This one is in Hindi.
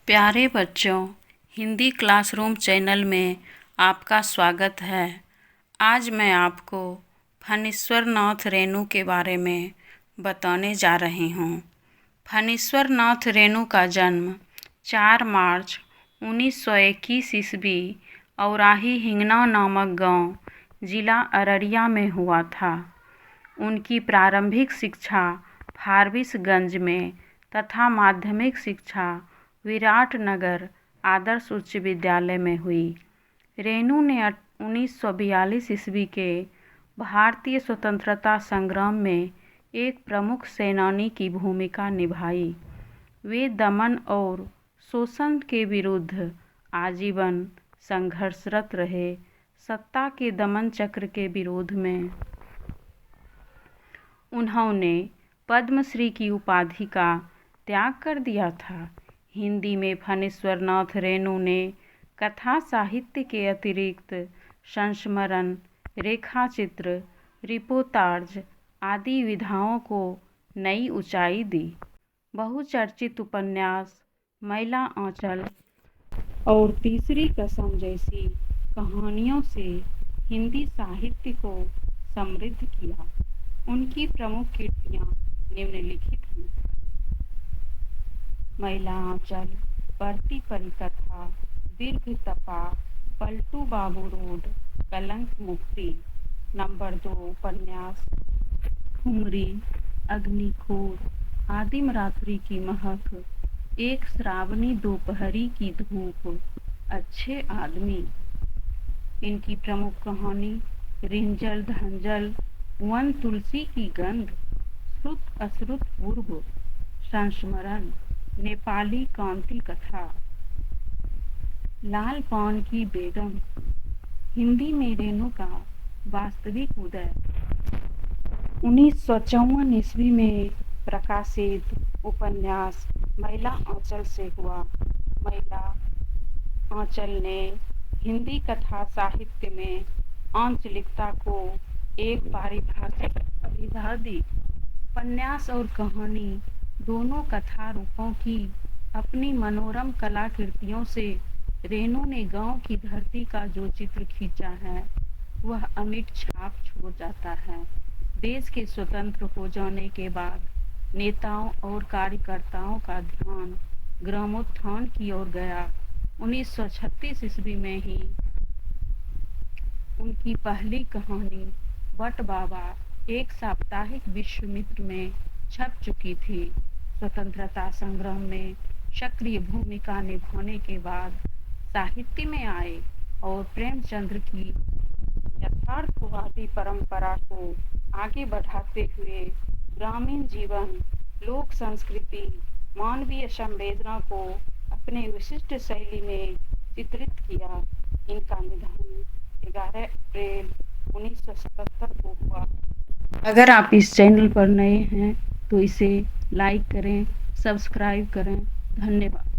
प्यारे बच्चों, हिंदी क्लासरूम चैनल में आपका स्वागत है। आज मैं आपको फणीश्वर नाथ रेणु के बारे में बताने जा रही हूँ। फणीश्वर नाथ रेणु का जन्म 4 मार्च 1921 ईस्वी औराही हिंगना नामक गांव, जिला अररिया में हुआ था। उनकी प्रारंभिक शिक्षा फारबिसगंज में तथा माध्यमिक शिक्षा विराटनगर आदर्श उच्च विद्यालय में हुई। रेणु ने 1942 ईस्वी के भारतीय स्वतंत्रता संग्राम में एक प्रमुख सेनानी की भूमिका निभाई। वे दमन और शोषण के विरुद्ध आजीवन संघर्षरत रहे। सत्ता के दमन चक्र के विरोध में उन्होंने पद्मश्री की उपाधि का त्याग कर दिया था। हिंदी में फणीश्वर नाथ रेणु ने कथा साहित्य के अतिरिक्त संस्मरण, रेखाचित्र, रिपोर्टाज आदि विधाओं को नई ऊंचाई दी। बहुचर्चित उपन्यास मैला आंचल और तीसरी कसम जैसी कहानियों से हिंदी साहित्य को समृद्ध किया। उनकी प्रमुख कृतियाँ निम्नलिखित हैं: मैला आंचल, परती परिकथा, दीर्घ तपा, पलटू बाबू रोड, कलंक मुक्ति। नंबर 2 उपन्यास ठुमरी, अग्निखोर, आदिम रात्रि की महक, एक श्रावणी दोपहरी की धूप, अच्छे आदमी। इनकी प्रमुख कहानी रिंजल धंजल, वन तुलसी की गंध, श्रुत अश्रुत पूर्व, संस्मरण, नेपाली कांति कथा, लाल पान की बेगम। हिंदी में रेणु का वास्तविक उदय 1954 ईस्वी में प्रकाशित उपन्यास मैला आंचल से हुआ। मैला आंचल ने हिंदी कथा साहित्य में आंचलिकता को एक पारिभाषिक अभिधा दी। उपन्यास और कहानी दोनों कथा रूपों की अपनी मनोरम कलाकृतियों से रेणु ने गांव की धरती का जो चित्र खींचा है वह अमिट छाप छोड़ जाता है। देश के स्वतंत्र हो जाने के बाद नेताओं और कार्यकर्ताओं का ध्यान ग्रामोत्थान की ओर गया। 1936 ईस्वी में ही उनकी पहली कहानी बट बाबा एक साप्ताहिक विश्वामित्र में छप चुकी थी। स्वतंत्रता संग्राम में सक्रिय भूमिका निभाने के बाद साहित्य में आए और प्रेमचंद्र की यथार्थवादी परंपरा को आगे बढ़ाते हुए ग्रामीण जीवन, लोक संस्कृति, मानवीय संवेदना को अपने विशिष्ट शैली में चित्रित किया। इनका निधन 11 अप्रैल 1977 को हुआ। अगर आप इस चैनल पर नए हैं तो इसे लाइक करें, सब्सक्राइब करें। धन्यवाद।